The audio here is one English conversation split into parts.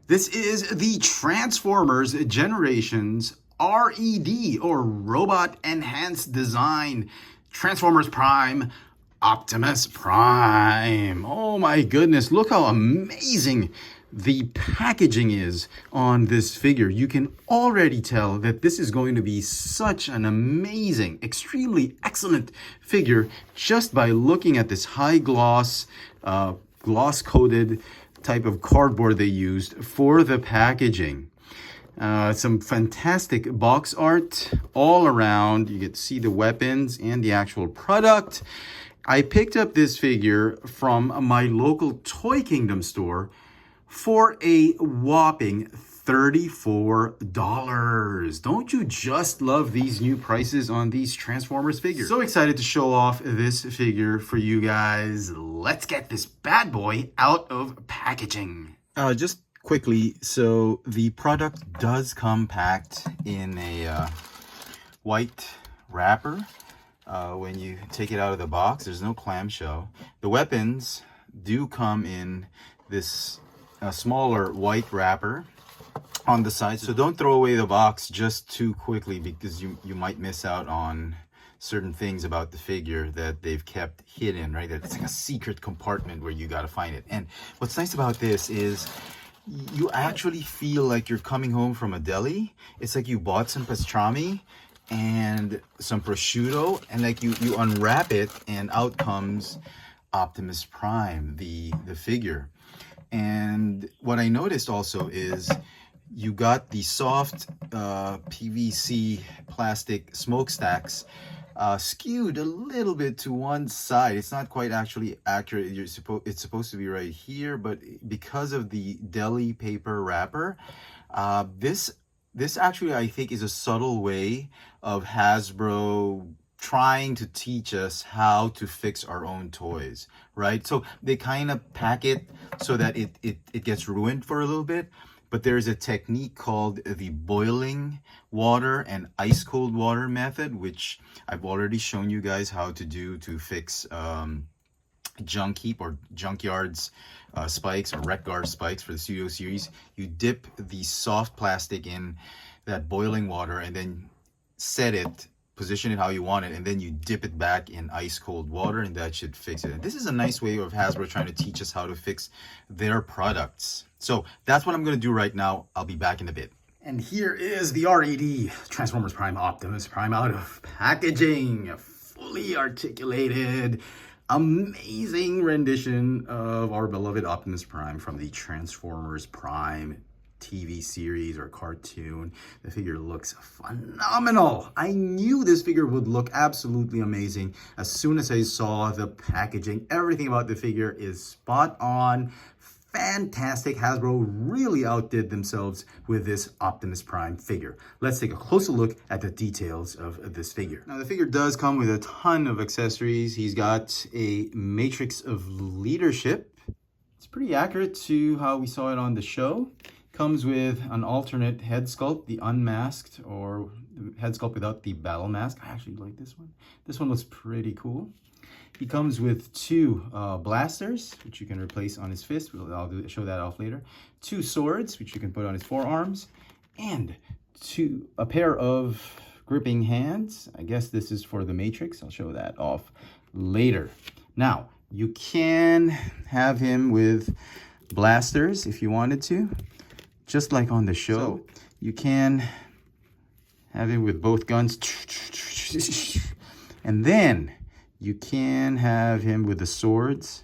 This is the Transformers Generations R.E.D. or Robot Enhanced Design Transformers Prime Optimus Prime. Oh my goodness, look how amazing the packaging is on this figure. You can already tell that this is going to be such an amazing, extremely excellent figure just by looking at this high gloss, gloss coated type of cardboard they used for the packaging. Some fantastic box art all around. You get to see the weapons and the actual product. I picked up this figure from my local Toy Kingdom store for a whopping $34. Don't you just love these new prices on these Transformers figures? So excited to show off this figure for you guys. Let's get this bad boy out of packaging. Just quickly, so the product does come packed in a white wrapper. When you take it out of the box, there's no clamshell. The weapons do come in this smaller white wrapper on the side, so don't throw away the box just too quickly, because you might miss out on certain things about the figure that they've kept hidden, right? It's like a secret compartment where you got to find it. And what's nice about this is you actually feel like you're coming home from a deli. It's like you bought some pastrami and some prosciutto, and like you unwrap it and out comes Optimus Prime, the figure. And what I noticed also is you got the soft PVC plastic smokestacks skewed a little bit to one side. It's not quite actually accurate. It's supposed to be right here, but because of the deli paper wrapper, this actually, I think, is a subtle way of Hasbro trying to teach us how to fix our own toys, right? So they kind of pack it so that it gets ruined for a little bit. But there's a technique called the boiling water and ice cold water method, which I've already shown you guys how to do to fix junk heap or junkyards spikes or wreck guard spikes for the Studio Series. You dip the soft plastic in that boiling water and then set it, position it how you want it, and then you dip it back in ice cold water, and that should fix it. And this is a nice way of Hasbro trying to teach us how to fix their products. So that's what I'm going to do right now. I'll be back in a bit. And here is the R.E.D. Transformers Prime Optimus Prime out of packaging. Fully articulated, amazing rendition of our beloved Optimus Prime from the Transformers Prime TV series or cartoon. The figure looks phenomenal. I knew this figure would look absolutely amazing as soon as I saw the packaging. Everything about the figure is spot on. Fantastic. Hasbro really outdid themselves with this Optimus Prime figure. Let's take a closer look at the details of this figure. Now, the figure does come with a ton of accessories. He's got a matrix of leadership. It's pretty accurate to how we saw it on the show. Comes with an alternate head sculpt, the unmasked, or the head sculpt without the battle mask. I actually like this one. This one looks pretty cool. He comes with two blasters, which you can replace on his fist. I'll show that off later. Two swords, which you can put on his forearms, and a pair of gripping hands. I guess this is for the Matrix. I'll show that off later. Now, you can have him with blasters if you wanted to. Just like on the show, you can have him with both guns. And then you can have him with the swords.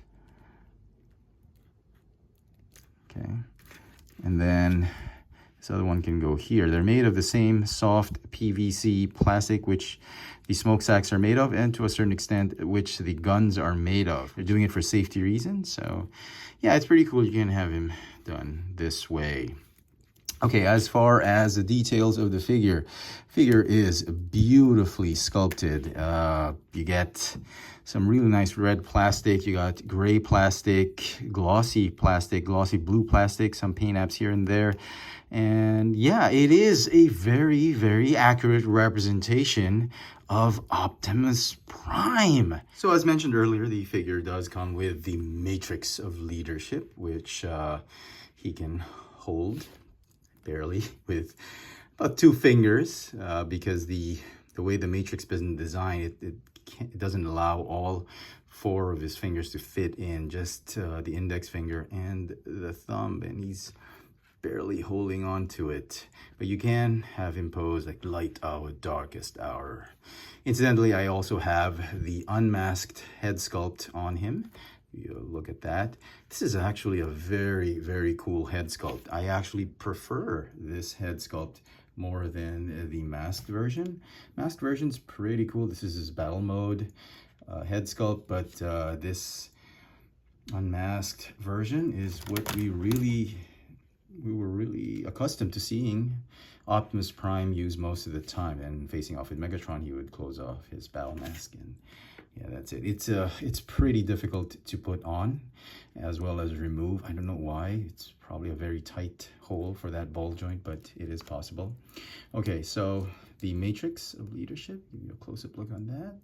Okay. And then this other one can go here. They're made of the same soft PVC plastic, which the smokestacks are made of, and to a certain extent, which the guns are made of. They're doing it for safety reasons. So yeah, it's pretty cool. You can have him done this way. Okay, as far as the details of the figure is beautifully sculpted. You get some really nice red plastic. You got gray plastic, glossy blue plastic, some paint apps here and there. And yeah, it is a very, very accurate representation of Optimus Prime. So as mentioned earlier, the figure does come with the matrix of leadership, which he can hold, barely, with about 2 fingers, because the way the matrix been designed, it doesn't allow all 4 of his fingers to fit in, just the index finger and the thumb, and he's barely holding on to it. But you can have him pose like light hour, darkest hour. Incidentally, I also have the unmasked head sculpt on him. You look at that. This is actually a very, very cool head sculpt. I actually prefer this head sculpt more than the masked version. Masked version's pretty cool. This is his battle mode head sculpt, but this unmasked version is what we were really accustomed to seeing Optimus Prime use most of the time. And facing off with Megatron, he would close off his battle mask, and yeah, that's it. It's pretty difficult to put on as well as remove. I don't know why. It's probably a very tight hole for that ball joint, but it is possible. Okay, so the matrix of leadership, give you a close-up look on that.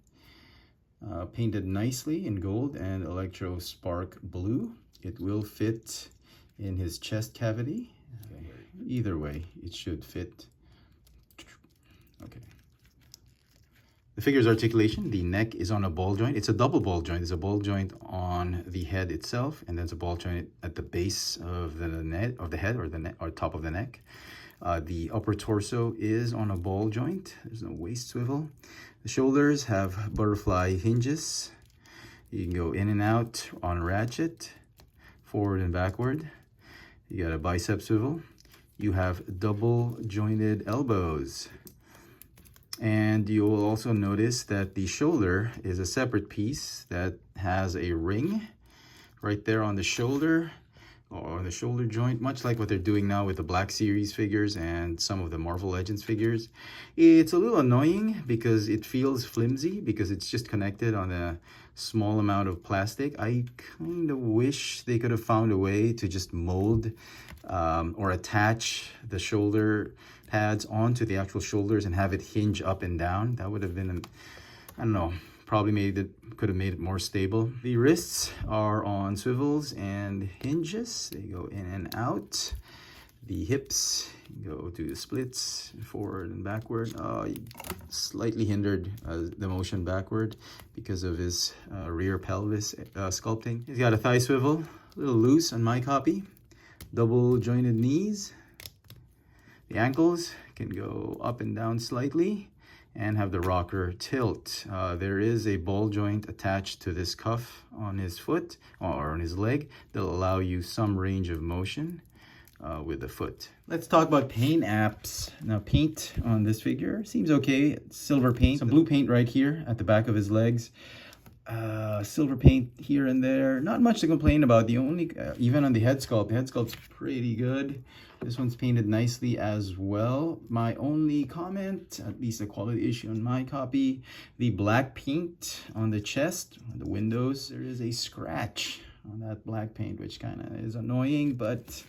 Painted nicely in gold and electro spark blue. It will fit in his chest cavity. Okay. Either way, it should fit. Okay. The figure's articulation, the neck is on a ball joint. It's a double ball joint. There's a ball joint on the head itself, and there's a ball joint at the base of the head or top of the neck. The upper torso is on a ball joint. There's no waist swivel. The shoulders have butterfly hinges. You can go in and out on ratchet, forward and backward. You got a bicep swivel. You have double jointed elbows. And you will also notice that the shoulder is a separate piece that has a ring right there on the shoulder, or the shoulder joint, much like what they're doing now with the Black Series figures and some of the Marvel Legends figures. It's a little annoying because it feels flimsy because it's just connected on a small amount of plastic. I kind of wish they could have found a way to just mold or attach the shoulder pads onto the actual shoulders and have it hinge up and down. That would have been, I don't know, probably could have made it more stable. The wrists are on swivels and hinges. They go in and out. The hips go to the splits, forward and backward. Slightly hindered the motion backward because of his rear pelvis sculpting. He's got a thigh swivel, a little loose on my copy. Double jointed knees. The ankles can go up and down slightly and have the rocker tilt. There is a ball joint attached to this cuff on his foot or on his leg that'll allow you some range of motion with the foot. Let's talk about paint apps. Now, paint on this figure seems okay. It's silver paint, some blue paint right here at the back of his legs. Silver paint here and there. Not much to complain about. The only, even on the head sculpt's pretty good. This one's painted nicely as well. My only comment, at least a quality issue on my copy, the black paint on the chest, on the windows, there is a scratch on that black paint, which kind of is annoying, but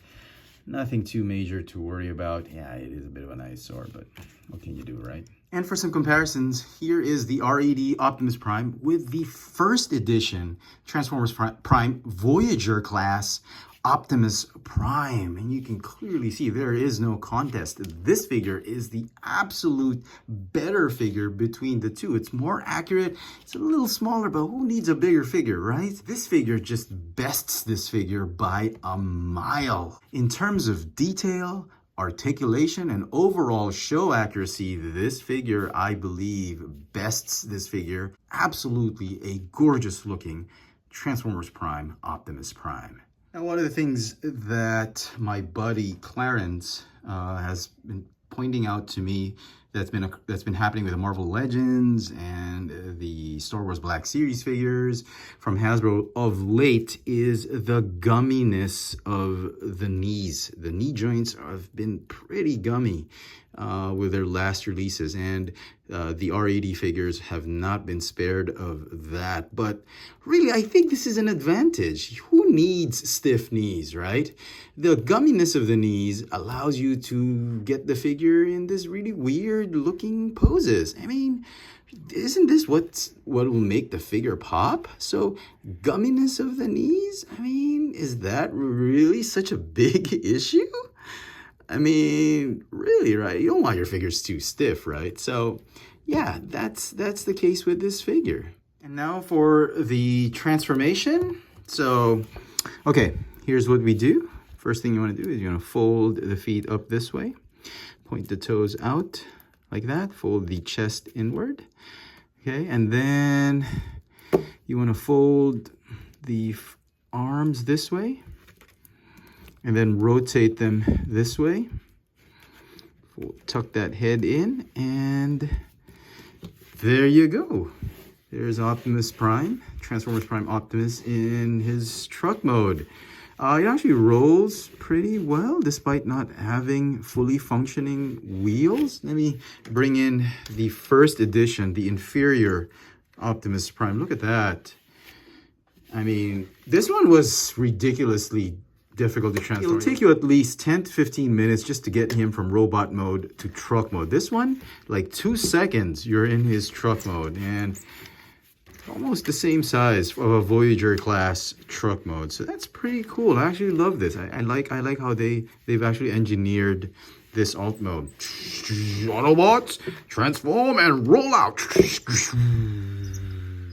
nothing too major to worry about. Yeah, it is a bit of an eyesore, but what can you do, right? And for some comparisons, here is the R.E.D. Optimus Prime with the first edition Transformers Prime Voyager class Optimus Prime. And you can clearly see there is no contest. This figure is the absolute better figure between the two. It's more accurate. It's a little smaller, but who needs a bigger figure, right? This figure just bests this figure by a mile. In terms of detail, articulation, and overall show accuracy, this figure, I believe, bests this figure. Absolutely a gorgeous looking Transformers Prime Optimus Prime. Now, one of the things that my buddy Clarence has been pointing out to me that's been happening with the Marvel Legends and the Star Wars Black Series figures from Hasbro of late is the gumminess of the knees. The knee joints have been pretty gummy with their last releases, and the R.E.D. figures have not been spared of that. But really, I think this is an advantage. Who needs stiff knees, right? The gumminess of the knees allows you to get the figure in this really weird looking poses. I mean, isn't this what will make the figure pop? So gumminess of the knees, I mean, is that really such a big issue? I mean, really, right? You don't want your figures too stiff, right? So yeah, that's the case with this figure. And now for the transformation. So, okay, here's what we do. First thing you want to do is you want to fold the feet up this way. Point the toes out like that. Fold the chest inward. Okay, and then you want to fold the arms this way. And then rotate them this way. Tuck that head in, and there you go. There's Optimus Prime, Transformers Prime Optimus in his truck mode. It actually rolls pretty well despite not having fully functioning wheels. Let me bring in the first edition, the inferior Optimus Prime. Look at that. I mean, this one was ridiculously difficult to transform. It'll take you at least 10 to 15 minutes just to get him from robot mode to truck mode. This one, like 2 seconds, you're in his truck mode, and almost the same size of a Voyager class truck mode. So that's pretty cool. I actually love this. I like how they've actually engineered this alt mode. Autobots, transform and roll out.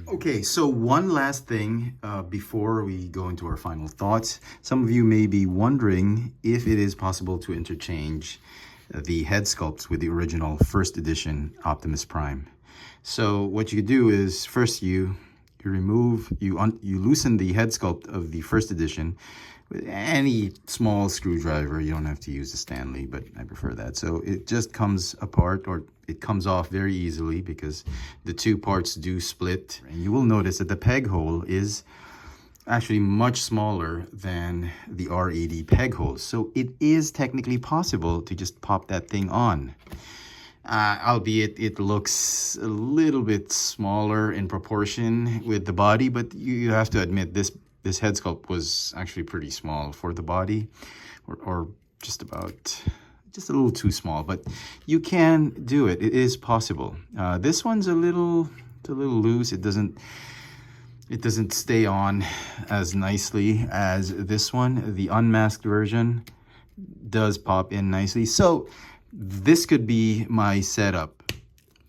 Okay, so one last thing before we go into our final thoughts. Some of you may be wondering if it is possible to interchange the head sculpts with the original first edition Optimus Prime. So what you do is first you loosen the head sculpt of the first edition with any small screwdriver. You don't have to use a Stanley, but I prefer that. So it just comes apart, or it comes off very easily because the two parts do split. And you will notice that the peg hole is actually much smaller than the R.E.D. peg hole. So it is technically possible to just pop that thing on. Albeit it looks a little bit smaller in proportion with the body, but you have to admit this head sculpt was actually pretty small for the body, or just a little too small, but you can do it. It is possible. This one's a little loose. It doesn't stay on as nicely as this one. The unmasked version does pop in nicely. So this could be my setup.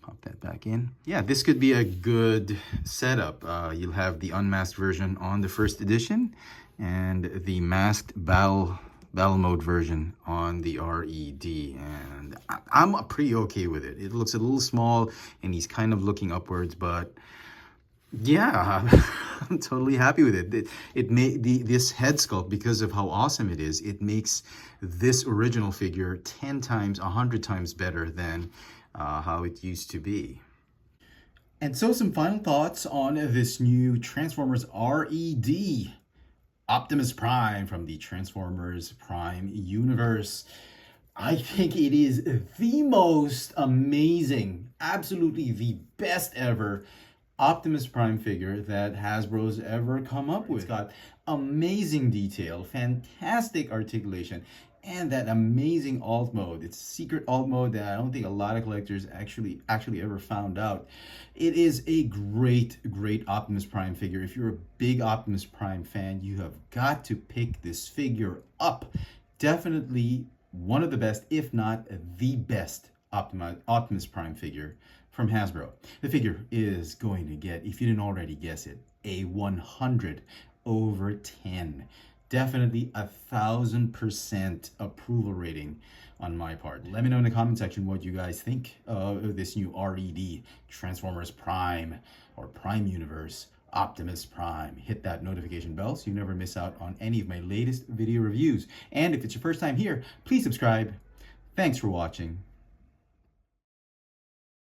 Pop that back in. Yeah, this could be a good setup. You'll have the unmasked version on the first edition and the masked battle mode version on the R.E.D. And I'm pretty okay with it. It looks a little small and he's kind of looking upwards, but yeah, I'm totally happy with it. This head sculpt, because of how awesome it is, it makes this original figure 10 times, 100 times better than how it used to be. And so some final thoughts on this new Transformers R.E.D. Optimus Prime from the Transformers Prime universe. I think it is the most amazing, absolutely the best ever Optimus Prime figure that Hasbro's ever come up with. It's got amazing detail, fantastic articulation, and that amazing alt mode. It's a secret alt mode that I don't think a lot of collectors actually ever found out. It is a great Optimus Prime figure. If you're a big Optimus Prime fan, you have got to pick this figure up. Definitely one of the best, if not the best Optimus Prime figure from Hasbro. The figure is going to get, if you didn't already guess it, a 100/10. Definitely 1000% approval rating on my part. Let me know in the comment section what you guys think of this new R.E.D. Transformers Prime or Prime Universe Optimus Prime. Hit that notification bell so you never miss out on any of my latest video reviews. And if it's your first time here, please subscribe. Thanks for watching.